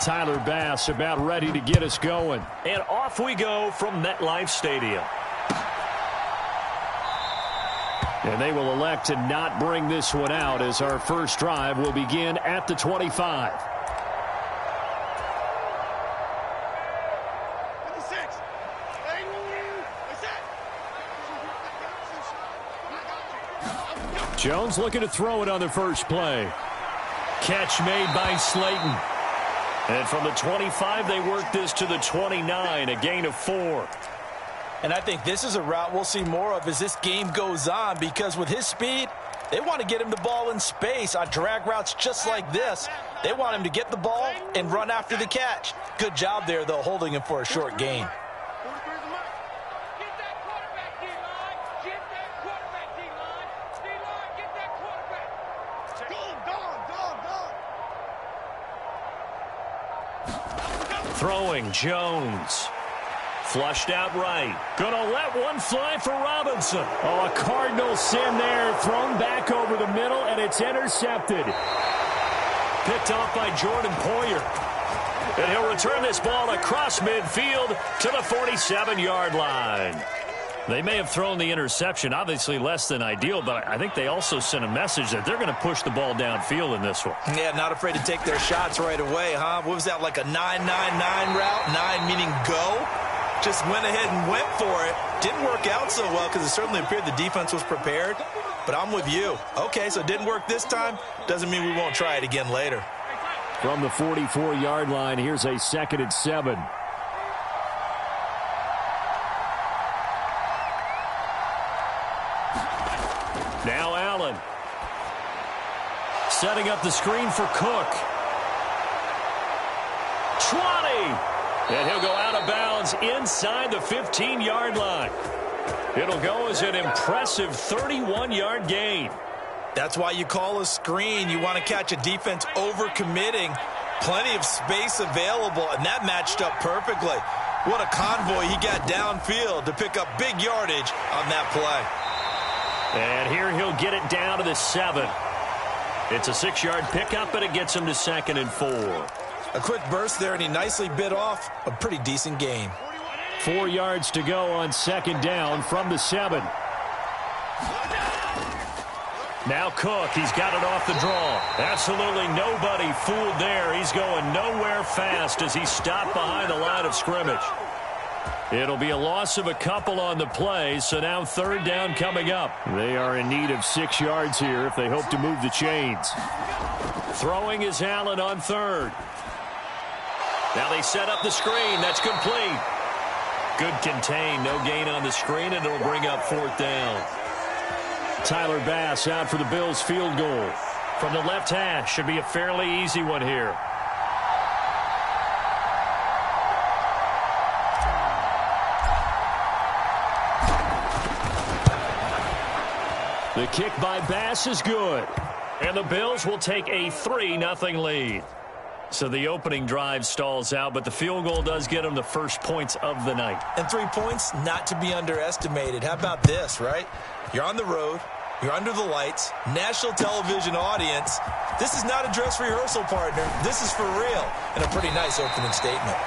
Tyler Bass about ready to get us going. And off we go from MetLife Stadium. And they will elect to not bring this one out as our first drive will begin at the 25. Jones looking to throw it on the first play. Catch made by Slayton. And from the 25, they work this to the 29, a gain of 4. And I think this is a route we'll see more of as this game goes on, because with his speed, they want to get him the ball in space on drag routes just like this. They want him to get the ball and run after the catch. Good job there, though, holding him for a short gain. Throwing, Jones. Flushed out right. Gonna let one fly for Robinson. Oh, a cardinal sin there. Thrown back over the middle, and it's intercepted. Picked off by Jordan Poyer. And he'll return this ball across midfield to the 47-yard line. They may have thrown the interception, obviously less than ideal, but I think they also sent a message that they're going to push the ball downfield in this one. Yeah, not afraid to take their shots right away, huh? What was that, like a 9-9-9 route? 9 meaning go? Just went ahead and went for it. Didn't work out so well because it certainly appeared the defense was prepared. But I'm with you. Okay, so it didn't work this time. Doesn't mean we won't try it again later. From the 44-yard line, here's a 2nd and 7. Now Allen. Setting up the screen for Cook. 20. And he'll go out of bounds inside the 15-yard line. It'll go as an impressive 31-yard gain. That's why you call a screen. You want to catch a defense overcommitting. Plenty of space available, and that matched up perfectly. What a convoy he got downfield to pick up big yardage on that play. And here he'll get it down to the 7. It's a 6-yard pickup, and it gets him to 2nd and 4. A quick burst there, and he nicely bit off a pretty decent gain. 4 yards to go on 2nd down from the 7. Now Cook, he's got it off the draw. Absolutely nobody fooled there. He's going nowhere fast as he stopped behind the line of scrimmage. It'll be a loss of a couple on the play, so now 3rd down coming up. They are in need of 6 yards here if they hope to move the chains. Throwing is Allen on 3rd. Now they set up the screen. That's complete. Good contain. No gain on the screen, and it'll bring up 4th down. Tyler Bass out for the Bills field goal. From the left hash. Should be a fairly easy one here. The kick by Bass is good. And the Bills will take a 3-0 lead. So the opening drive stalls out, but the field goal does get them the first points of the night. And 3 points, not to be underestimated. How about this, right? You're on the road. You're under the lights. National television audience. This is not a dress rehearsal, partner. This is for real. And a pretty nice opening statement.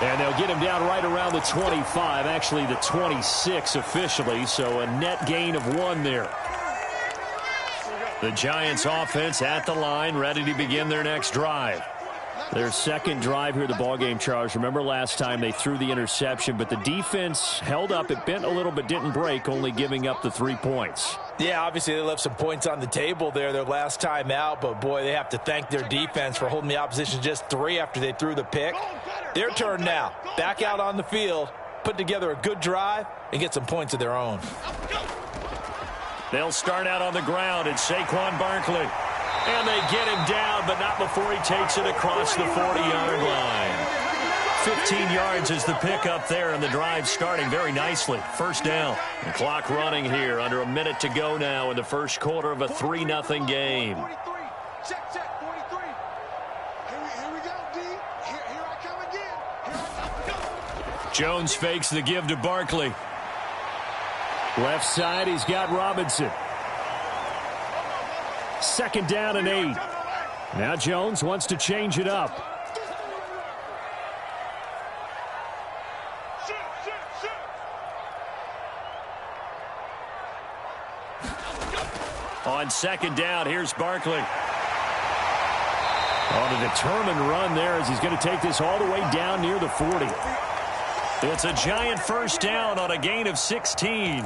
And they'll get him down right around the 25, actually the 26 officially, so a net gain of 1 there. The Giants offense at the line, ready to begin their next drive. Their 2nd drive here, the ballgame, Charles. Remember last time they threw the interception, but the defense held up. It bent a little but didn't break, only giving up the 3 points. Yeah, obviously they left some points on the table there their last time out, but boy, they have to thank their defense for holding the opposition just 3 after they threw the pick. Their turn now. Back out on the field, put together a good drive, and get some points of their own. They'll start out on the ground. It's Saquon Barkley. And they get him down, but not before he takes it across the 40-yard line. 15 yards is the pickup there, and the drive starting very nicely. 1st down. The clock running here. Under a minute to go now in the first quarter of a 3-0 game. Check, 43. Here we go, D. Here I come again. Jones fakes the give to Barkley. Left side, he's got Robinson. 2nd down and 8. Now Jones wants to change it up. On second down, here's Barkley. On a determined run there as he's going to take this all the way down near the 40. It's a giant first down on a gain of 16.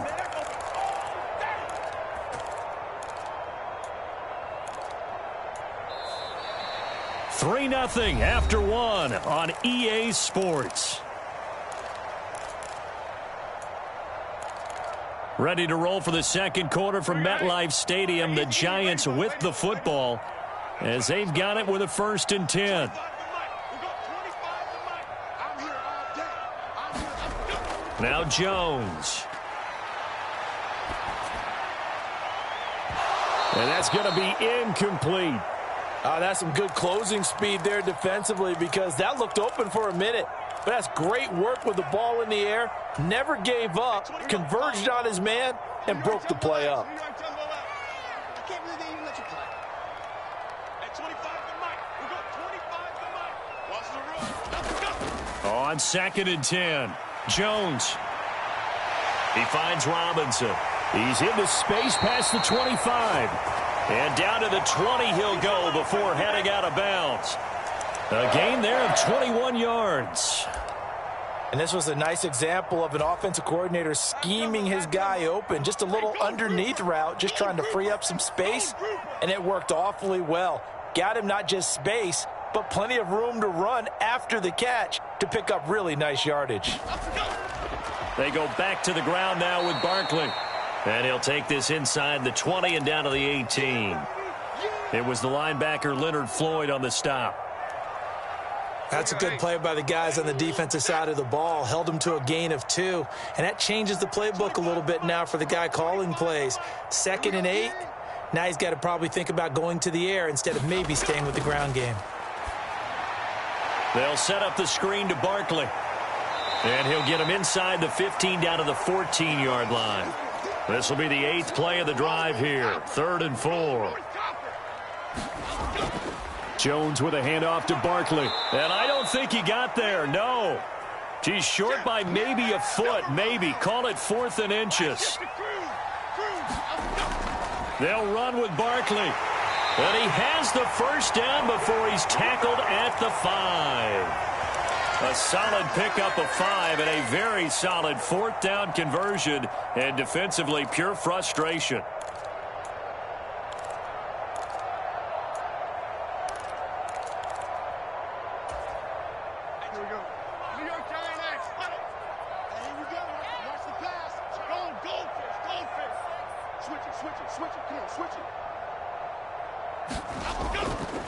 Three 3-0 after one on EA Sports. Ready to roll for the second quarter from MetLife Stadium. The Giants with the football as they've got it with a 1st and 10. Now Jones. And that's going to be incomplete. That's some good closing speed there defensively because that looked open for a minute. But that's great work with the ball in the air. Never gave up, converged on his man, and broke the play up. On 2nd and 10, Jones. He finds Robinson. He's into space past the 25. And down to the 20 he'll go before heading out of bounds. A gain there of 21 yards. And this was a nice example of an offensive coordinator scheming his guy open. Just a little underneath route, just trying to free up some space. And it worked awfully well. Got him not just space, but plenty of room to run after the catch to pick up really nice yardage. They go back to the ground now with Barkley. And he'll take this inside the 20 and down to the 18. It was the linebacker Leonard Floyd on the stop. That's a good play by the guys on the defensive side of the ball. Held them to a gain of 2. And that changes the playbook a little bit now for the guy calling plays. 2nd and 8. Now he's got to probably think about going to the air instead of maybe staying with the ground game. They'll set up the screen to Barkley. And he'll get him inside the 15 down to the 14-yard line. This will be the 8th play of the drive here. 3rd and 4. Jones with a handoff to Barkley. And I don't think he got there, no. He's short by maybe a foot, maybe. Call it 4th and inches. They'll run with Barkley. And he has the first down before he's tackled at the 5. A solid pickup of 5 and a very solid 4th down conversion, and defensively pure frustration. Here we go. New York Giants. Here we go. Watch the pass. Goldfish. Switch it. Come on, switch it.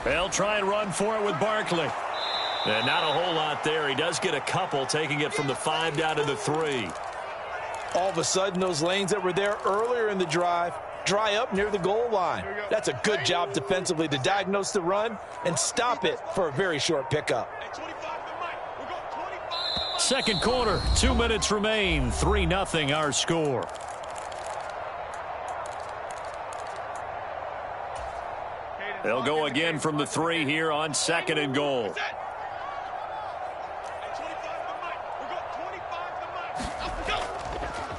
They'll try and run for it with Barkley. And not a whole lot there. He does get a couple, taking it from the 5 down to the 3. All of a sudden, those lanes that were there earlier in the drive dry up near the goal line. That's a good job defensively to diagnose the run and stop it for a very short pickup. Second quarter, 2 minutes remain. 3-0 our score. They'll go again from the 3 here on 2nd and goal.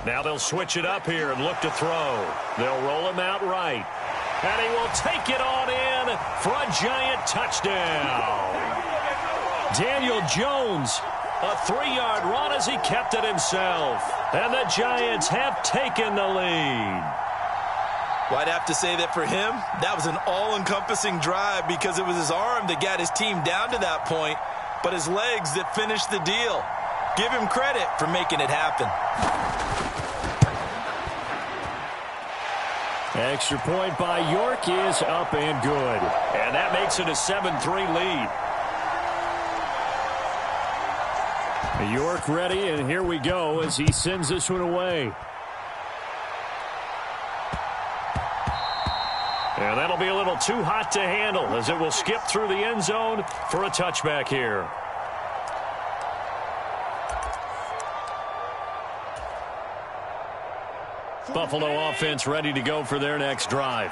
Now they'll switch it up here and look to throw. They'll roll him out right. And he will take it on in for a giant touchdown. Daniel Jones, a 3-yard run as he kept it himself. And the Giants have taken the lead. Well, I'd have to say that for him, that was an all-encompassing drive because it was his arm that got his team down to that point, but his legs that finished the deal. Give him credit for making it happen. Extra point by York is up and good. And that makes it a 7-3 lead. York ready, and here we go as he sends this one away. And that'll be a little too hot to handle as it will skip through the end zone for a touchback here. Buffalo offense ready to go for their next drive.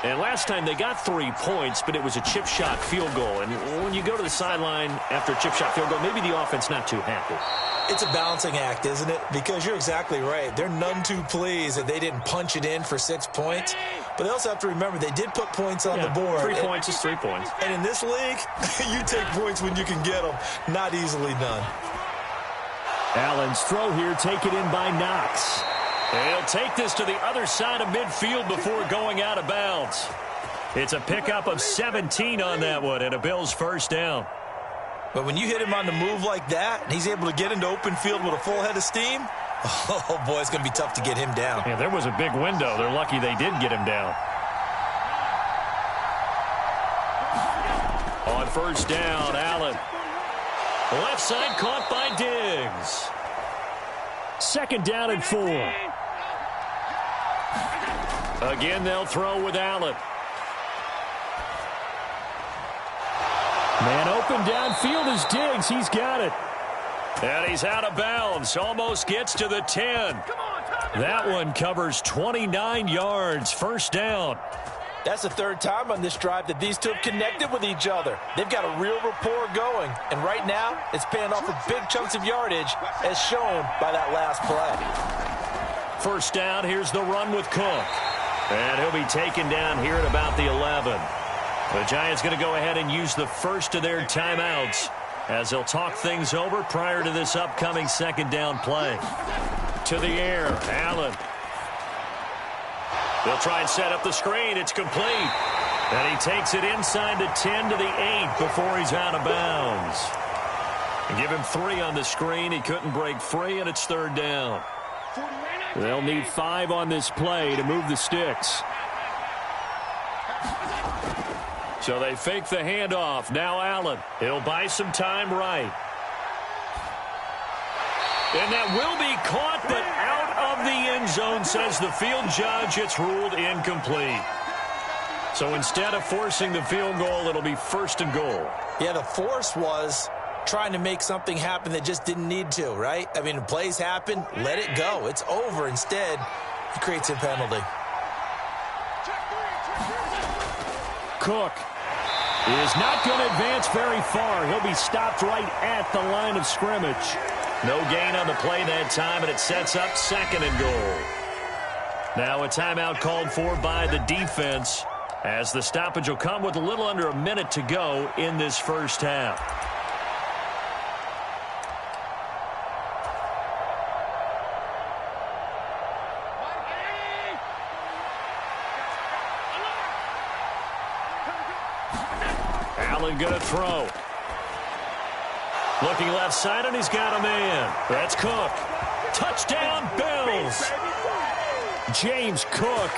And last time they got 3 points, but it was a chip shot field goal. And when you go to the sideline after a chip shot field goal, maybe the offense not too happy. It's a balancing act, isn't it? Because you're exactly right. They're none too pleased that they didn't punch it in for 6 points. But they also have to remember they did put points on the board. 3 points is 3 points. And in this league, you take points when you can get them. Not easily done. Allen's throw here taken in by Knox. He'll take this to the other side of midfield before going out of bounds. It's a pickup of 17 on that one and a Bills first down. But when you hit him on the move like that, and he's able to get into open field with a full head of steam, oh, boy, it's going to be tough to get him down. Yeah, there was a big window. They're lucky they did get him down. On first down, Allen. Left side caught by Diggs. Second down and 4. Again, they'll throw with Allen. Man open downfield is Diggs. He's got it. And he's out of bounds. Almost gets to the 10. That one covers 29 yards. First down. That's the third time on this drive that these two have connected with each other. They've got a real rapport going. And right now, it's paying off with big chunks of yardage, as shown by that last play. First down, here's the run with Cook. And he'll be taken down here at about the 11. The Giants going to go ahead and use the first of their timeouts as they'll talk things over prior to this upcoming second down play. To the air, Allen. They'll try and set up the screen. It's complete. And he takes it inside the 10 to the 8 before he's out of bounds. And give him 3 on the screen. He couldn't break free, and it's third down. They'll need 5 on this play to move the sticks. So they fake the handoff. Now Allen. He'll buy some time right. And that will be caught, but out of the end zone, says the field judge. It's ruled incomplete. So instead of forcing the field goal, it'll be first and goal. Yeah, the force was trying to make something happen that just didn't need to, right? I mean, plays happen, let it go. It's over. Instead, he creates a penalty. Cook is not going to advance very far. He'll be stopped right at the line of scrimmage. No gain on the play that time, and it sets up second and goal. Now a timeout called for by the defense as the stoppage will come with a little under a minute to go in this first half. Allen going to throw. Looking left side, and he's got a man. That's Cook. Touchdown, Bills. James Cook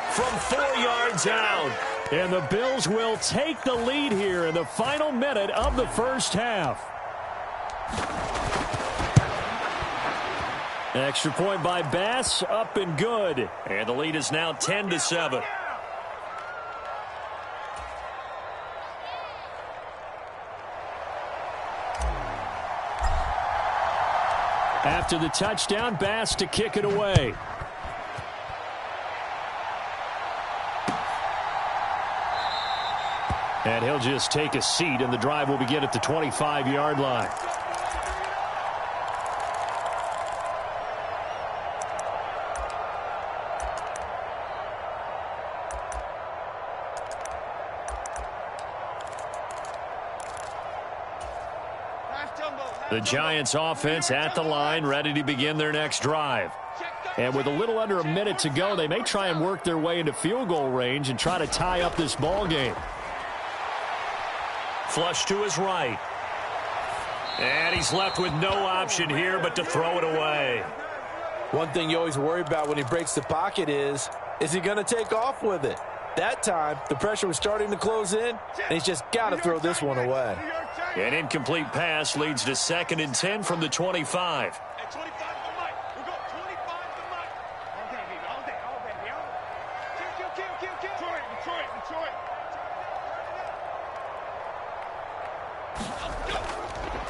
from 4 yards out. And the Bills will take the lead here in the final minute of the first half. Extra point by Bass, up and good. And the lead is now 10-7. After the touchdown, Bass to kick it away. And he'll just take a seat, and the drive will begin at the 25-yard line. The Giants offense at the line, ready to begin their next drive. And with a little under a minute to go, they may try and work their way into field goal range and try to tie up this ball game. Flush to his right. And he's left with no option here but to throw it away. One thing you always worry about when he breaks the pocket is he going to take off with it? That time, the pressure was starting to close in, and he's just got to throw this one away. An incomplete pass leads to 2nd and 10 from the 25.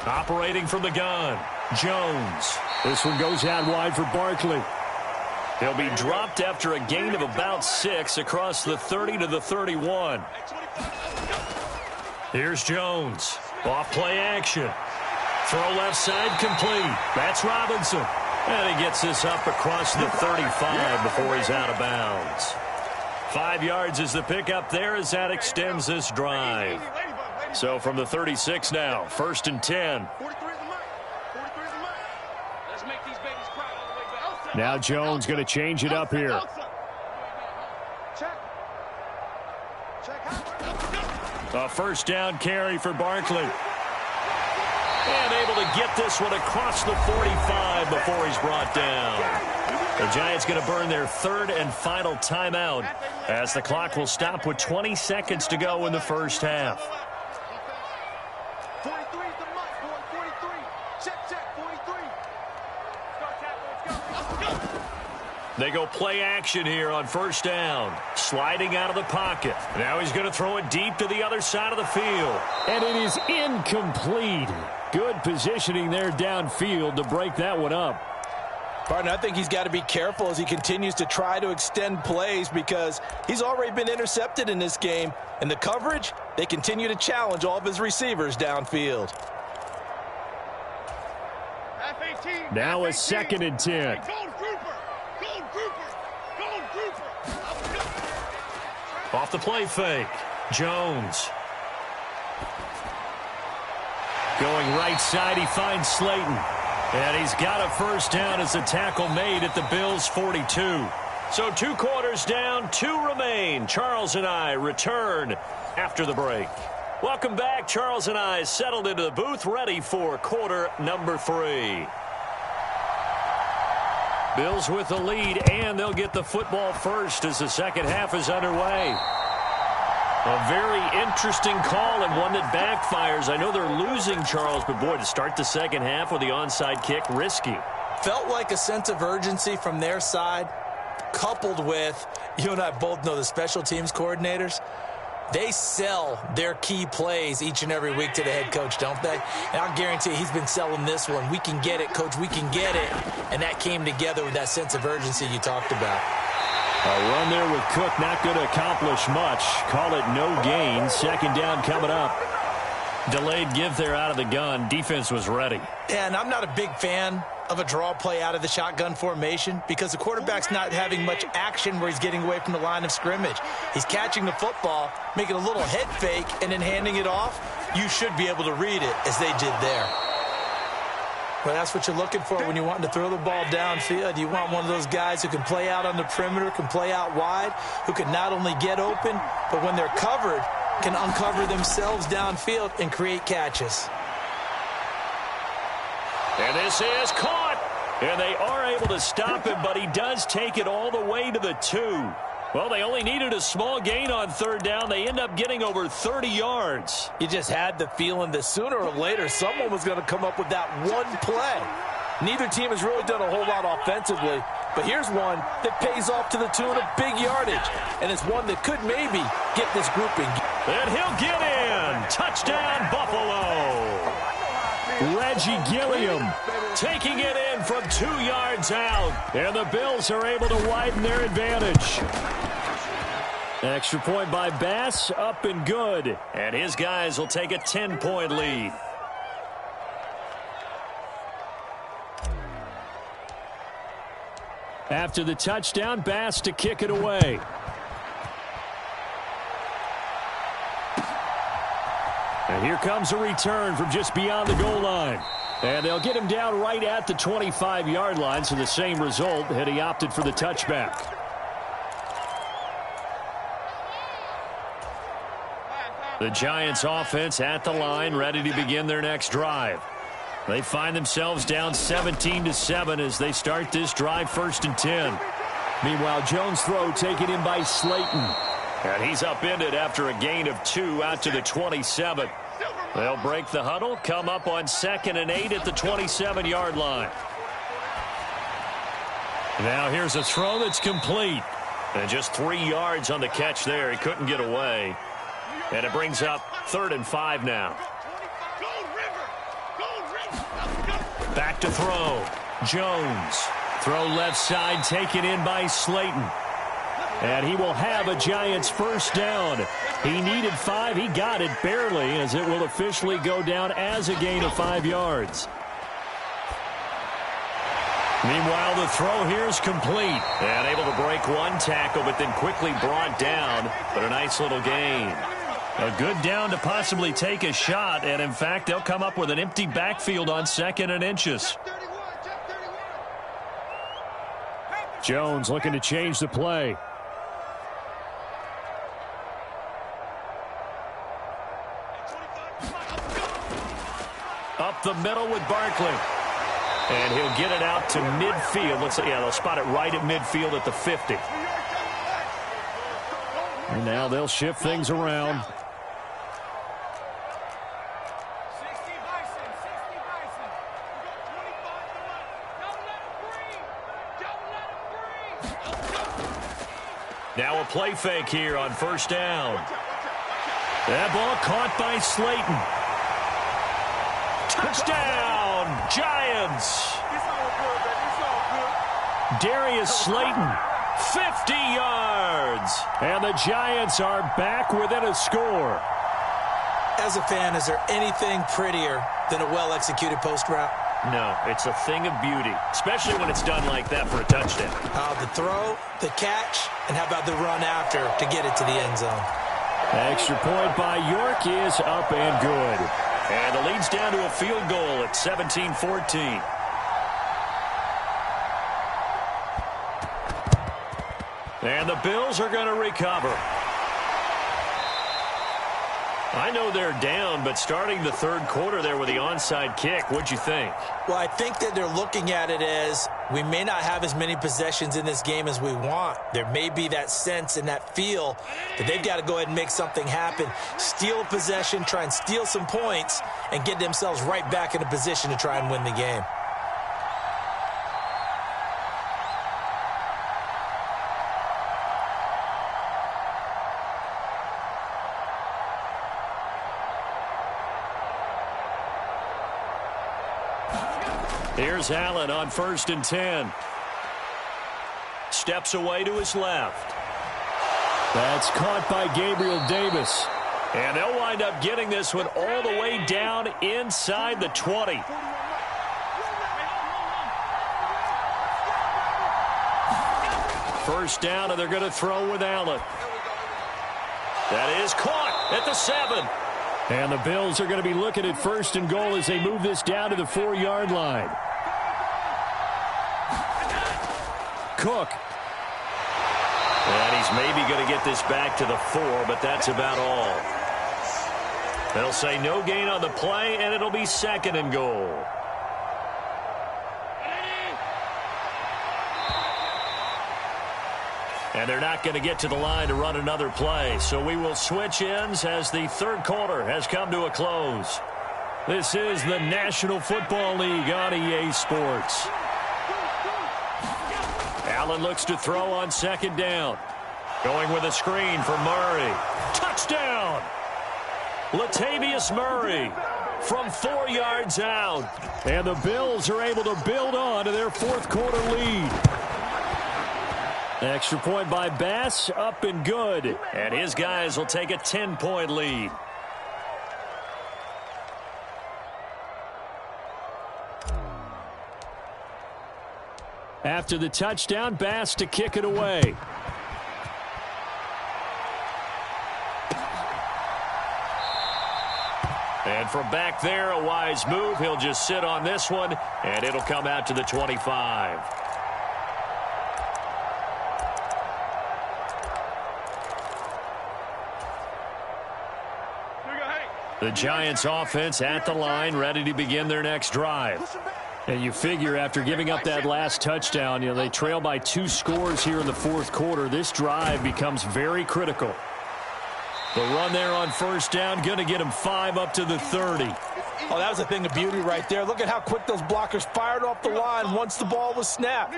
Operating from the gun, Jones. This one goes out wide for Barkley. He'll be dropped after a gain of about 6 across the 30 to the 31. Here's Jones. Off play action. Throw left side complete. That's Robinson. And he gets this up across the 35 before he's out of bounds. 5 yards is the pickup there as that extends this drive. So from the 36 now, 1st and 10. Now Jones going to change it up here. A 1st down carry for Barkley. And able to get this one across the 45 before he's brought down. The Giants going to burn their 3rd and final timeout as the clock will stop with 20 seconds to go in the first half. 43 is the mark, boy. 43. Check, 43. They go play action here on 1st down. Sliding out of the pocket. Now he's going to throw it deep to the other side of the field. And it is incomplete. Good positioning there downfield to break that one up. Partner, I think he's got to be careful as he continues to try to extend plays because he's already been intercepted in this game. And the coverage, they continue to challenge all of his receivers downfield. Now a 2nd and 10. Off the play fake. Jones. Going right side, he finds Slayton. And he's got a 1st down as the tackle made at the Bills' 42. So 2 quarters down, 2 remain. Charles and I return after the break. Welcome back. Charles and I settled into the booth, ready for quarter number 3. Bills with the lead, and they'll get the football first as the second half is underway. A very interesting call and one that backfires. I know they're losing, Charles, but boy, to start the second half with the onside kick, risky. Felt like a sense of urgency from their side, coupled with, you and I both know the special teams coordinators, they sell their key plays each and every week to the head coach, don't they? And I'll guarantee he's been selling this one. We can get it, coach, we can get it. And that came together with that sense of urgency you talked about. A run there with Cook not going to accomplish much. Call it no gain. 2nd down coming up. Delayed give there out of the gun. Defense was ready. Yeah, and I'm not a big fan of a draw play out of the shotgun formation because the quarterback's not having much action where he's getting away from the line of scrimmage. He's catching the football, making a little head fake, and then handing it off. You should be able to read it as they did there. Well, that's what you're looking for when you're wanting to throw the ball downfield. You want one of those guys who can play out on the perimeter, can play out wide, who can not only get open, but when they're covered, can uncover themselves downfield and create catches. And this is caught. And they are able to stop him, but he does take it all the way to the 2. Well, they only needed a small gain on 3rd down. They end up getting over 30 yards. You just had the feeling that sooner or later someone was going to come up with that one play. Neither team has really done a whole lot offensively, but here's one that pays off to the tune of big yardage, and it's one that could maybe get this grouping. And he'll get in. Touchdown, Buffalo. Reggie Gilliam taking it in from 2 yards out. And the Bills are able to widen their advantage. Extra point by Bass, up and good. And his guys will take a 10-point lead. After the touchdown, Bass to kick it away. And here comes a return from just beyond the goal line. And they'll get him down right at the 25-yard line, so the same result had he opted for the touchback. The Giants offense at the line, ready to begin their next drive. They find themselves down 17-7 as they start this drive, 1st and 10. Meanwhile, Jones' throw taken in by Slayton. And he's upended after a gain of 2 out to the 27. They'll break the huddle, come up on 2nd and 8 at the 27-yard line. Now here's a throw that's complete. And just 3 yards on the catch there. He couldn't get away. And it brings up 3rd and 5 now. Back to throw. Jones Throw left side taken in by Slayton. And he will have a Giants first down. He needed 5. He got it barely, as it will officially go down as a gain of 5 yards. Meanwhile, the throw here is complete. And able to break one tackle, but then quickly brought down. But a nice little gain. A good down to possibly take a shot. And, in fact, they'll come up with an empty backfield on 2nd and inches. Jones looking to change the play. Up the middle with Barkley. And he'll get it out to midfield. Looks like, yeah, they'll spot it right at midfield at the 50. And now they'll shift things around. Now a play fake here on first down. That ball caught by Slayton. Touchdown, Giants. Darius Slayton, 50 yards. And the Giants are back within a score. As a fan, is there anything prettier than a well-executed post route? No, it's a thing of beauty, especially when it's done like that for a touchdown. The throw, the catch, and how about the run after to get it to the end zone? Extra point by York is up and good. And the lead's down to a field goal at 17-14. And the Bills are going to recover. I know they're down, but starting the third quarter there with the onside kick, what'd you think? Well, I think that they're looking at it as we may not have as many possessions in this game as we want. There may be that sense and that feel that they've got to go ahead and make something happen. Steal a possession, try and steal some points, and get themselves right back in a position to try and win the game. Here's Allen on 1st and 10. Steps away to his left. That's caught by Gabriel Davis. And they'll wind up getting this one all the way down inside the 20. First down, and they're going to throw with Allen. That is caught at the 7. And the Bills are going to be looking at 1st and goal as they move this down to the 4-yard line. Cook. And he's maybe going to get this back to the 4, but that's about all. They'll say no gain on the play, and it'll be 2nd and goal. And they're not going to get to the line to run another play. So we will switch ends as the third quarter has come to a close. This is the National Football League on EA Sports. Allen looks to throw on 2nd down. Going with a screen for Murray. Touchdown! Latavius Murray from 4 yards out. And the Bills are able to build on to their 4th quarter lead. Extra point by Bass, up and good. And his guys will take a 10-point lead. After the touchdown, Bass to kick it away. And from back there, a wise move. He'll just sit on this one, and it'll come out to the 25. The Giants offense at the line, ready to begin their next drive. And you figure after giving up that last touchdown, they trail by 2 scores here in the 4th quarter. This drive becomes very critical. The run there on 1st down, going to get him 5 up to the 30. Oh, that was a thing of beauty right there. Look at how quick those blockers fired off the line once the ball was snapped.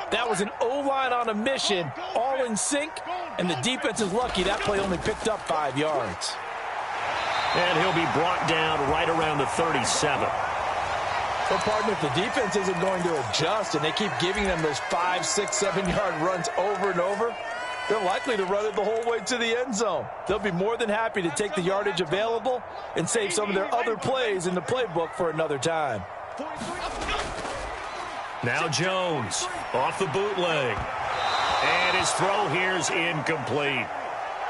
That was an O-line on a mission, all in sync, and the defense is lucky that play only picked up 5 yards. And he'll be brought down right around the 37. Well, partner, if the defense isn't going to adjust and they keep giving them those 5, 6, 7-yard runs over and over, they're likely to run it the whole way to the end zone. They'll be more than happy to take the yardage available and save some of their other plays in the playbook for another time. Now Jones off the bootleg. And his throw here is incomplete.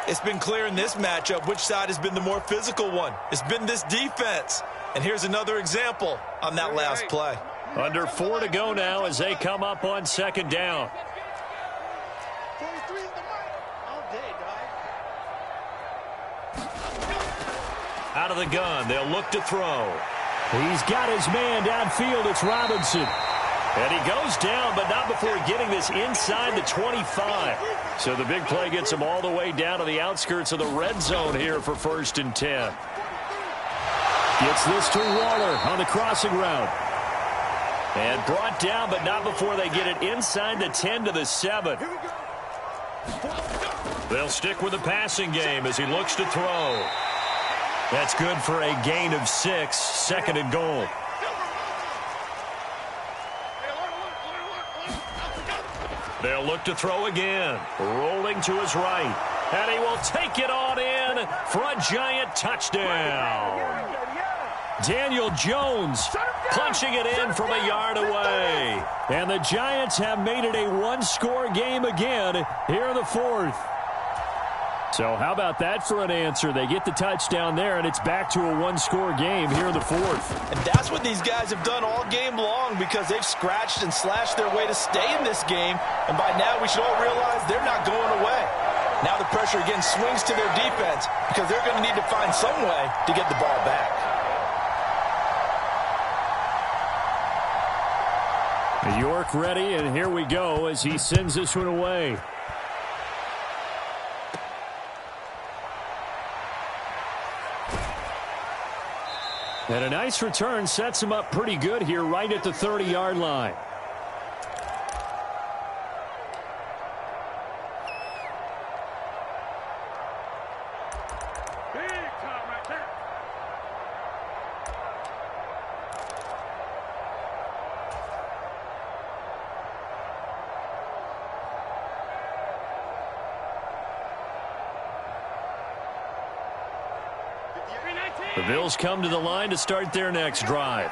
It's been clear in this matchup which side has been the more physical one. It's been this defense. And here's another example on that last play. Under 4 to go now as they come up on second down. Out of the gun, they'll look to throw. He's got his man downfield. It's Robinson. And he goes down, but not before getting this inside the 25. So the big play gets him all the way down to the outskirts of the red zone here for 1st and 10. Gets this to Waller on the crossing route. And brought down, but not before they get it inside the 10 to the 7. They'll stick with the passing game as he looks to throw. That's good for a gain of 6, 2nd and goal. They'll look to throw again. Rolling to his right. And he will take it on in for a giant touchdown. Daniel Jones punching it in from a yard away. And the Giants have made it a one-score game again here in the 4th. So how about that for an answer? They get the touchdown there, and it's back to a one-score game here in the 4th. And that's what these guys have done all game long because they've scratched and slashed their way to stay in this game. And by now we should all realize they're not going away. Now the pressure again swings to their defense because they're going to need to find some way to get the ball back. York ready, and here we go as he sends this one away. And a nice return sets him up pretty good here right at the 30-yard line. The Bills come to the line to start their next drive.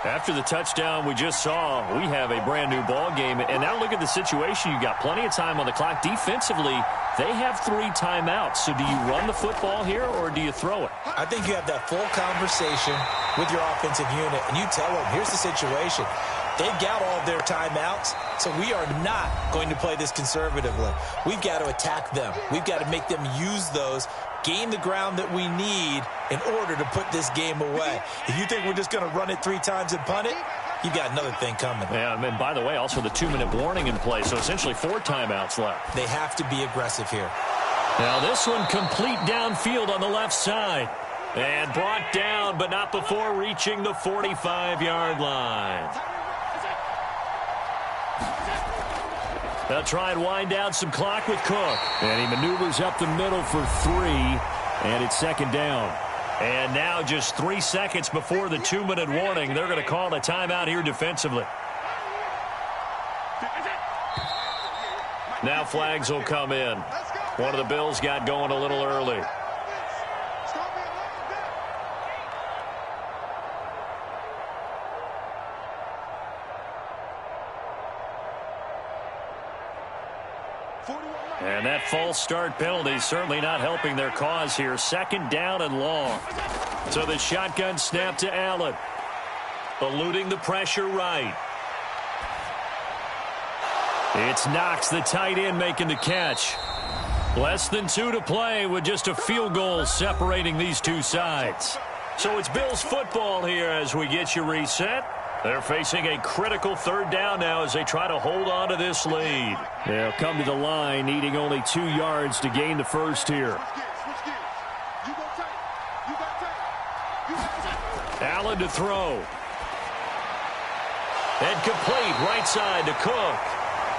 After the touchdown we just saw, we have a brand-new ball game. And now look at the situation. You got plenty of time on the clock. Defensively, they have 3 timeouts. So do you run the football here or do you throw it? I think you have that full conversation with your offensive unit, and you tell them, here's the situation. They've got all of their timeouts, so we are not going to play this conservatively. We've got to attack them. We've got to make them use those, gain the ground that we need in order to put this game away. If you think we're just going to run it 3 times and punt it, you've got another thing coming. Yeah, and by the way, also the 2-minute warning in play, so essentially 4 timeouts left. They have to be aggressive here. Now this one complete downfield on the left side. And brought down, but not before reaching the 45-yard line. They'll try and wind down some clock with Cook. And he maneuvers up the middle for 3. And it's 2nd down. And now just 3 seconds before the 2-minute warning, they're going to call a timeout here defensively. Now flags will come in. One of the Bills got going a little early. And that false start penalty certainly not helping their cause here. 2nd down and long. So the shotgun snap to Allen. Eluding the pressure right. It's Knox, the tight end, making the catch. Less than 2 to play with just a field goal separating these two sides. So it's Bills football here as we get you reset. They're facing a critical 3rd down now as they try to hold on to this lead. They'll come to the line needing only 2 yards to gain the first here. Allen to throw. And complete right side to Cook.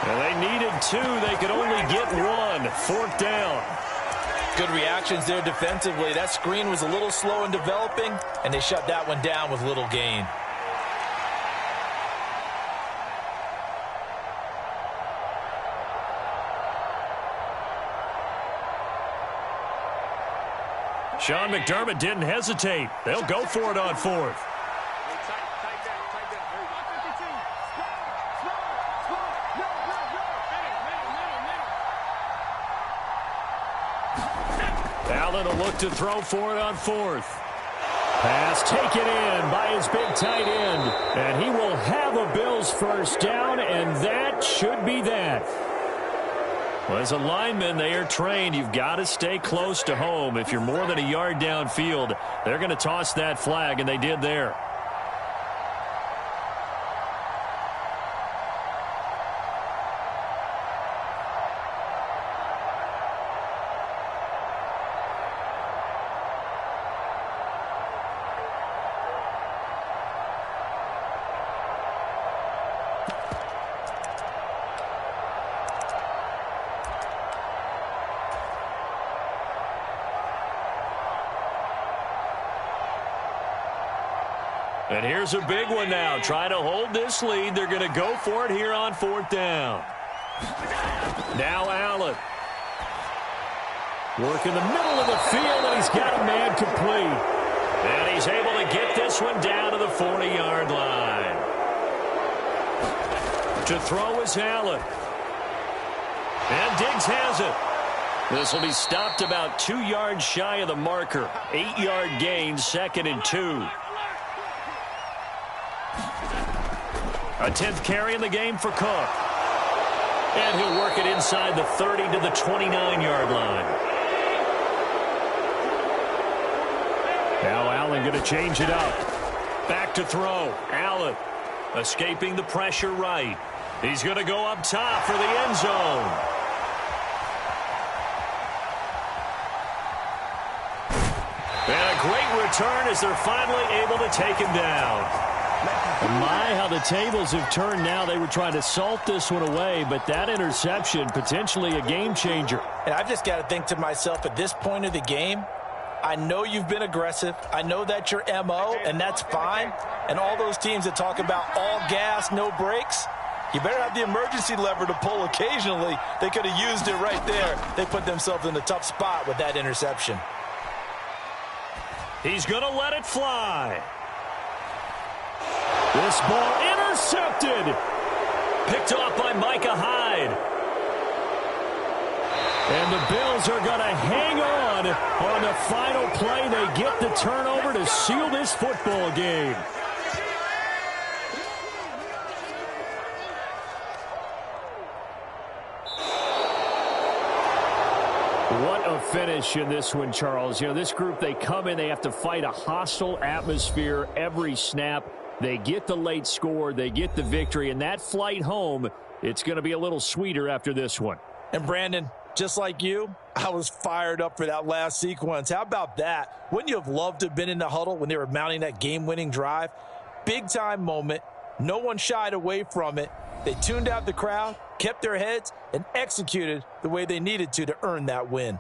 And they needed 2. They could only get 1. 4th down. Good reactions there defensively. That screen was a little slow in developing, and they shut that one down with little gain. Sean McDermott didn't hesitate. They'll go for it on fourth. Allen will look to throw for it on fourth. Pass taken in by his big tight end. And he will have a Bills first down, and that should be that. Well, as a lineman, they are trained. You've got to stay close to home. If you're more than a yard downfield, they're going to toss that flag, and they did there. And here's a big one now. Trying to hold this lead. They're going to go for it here on fourth down. Now Allen. Work in the middle of the field, and he's got a man complete. And he's able to get this one down to the 40-yard line. To throw is Allen. And Diggs has it. This will be stopped about 2 yards shy of the marker. 8-yard gain, 2nd and 2. A 10th carry in the game for Cook. And he'll work it inside the 30 to the 29-yard line. Now Allen going to change it up. Back to throw. Allen escaping the pressure right. He's going to go up top for the end zone. And a great return as they're finally able to take him down. My, how the tables have turned now. They were trying to salt this one away, but that interception, potentially a game changer. And I've just got to think to myself, at this point of the game, I know you've been aggressive. I know that's your MO, and that's fine. And all those teams that talk about all gas, no brakes, you better have the emergency lever to pull occasionally. They could have used it right there. They put themselves in a tough spot with that interception. He's going to let it fly. This ball intercepted. Picked off by Micah Hyde. And the Bills are going to hang on the final play. They get the turnover to seal this football game. What a finish in this one, Charles. You know, this group, they come in, they have to fight a hostile atmosphere every snap. They get the late score, they get the victory, and that flight home, it's going to be a little sweeter after this one. And Brandon, just like you, I was fired up for that last sequence. How about that? Wouldn't you have loved to have been in the huddle when they were mounting that game-winning drive? Big-time moment. No one shied away from it. They tuned out the crowd, kept their heads, and executed the way they needed to earn that win.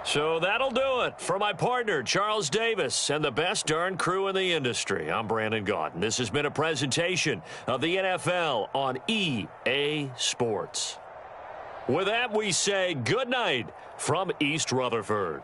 So that'll do it for my partner, Charles Davis, and the best darn crew in the industry. I'm Brandon Gaudin. This has been a presentation of the NFL on EA Sports. With that, we say good night from East Rutherford.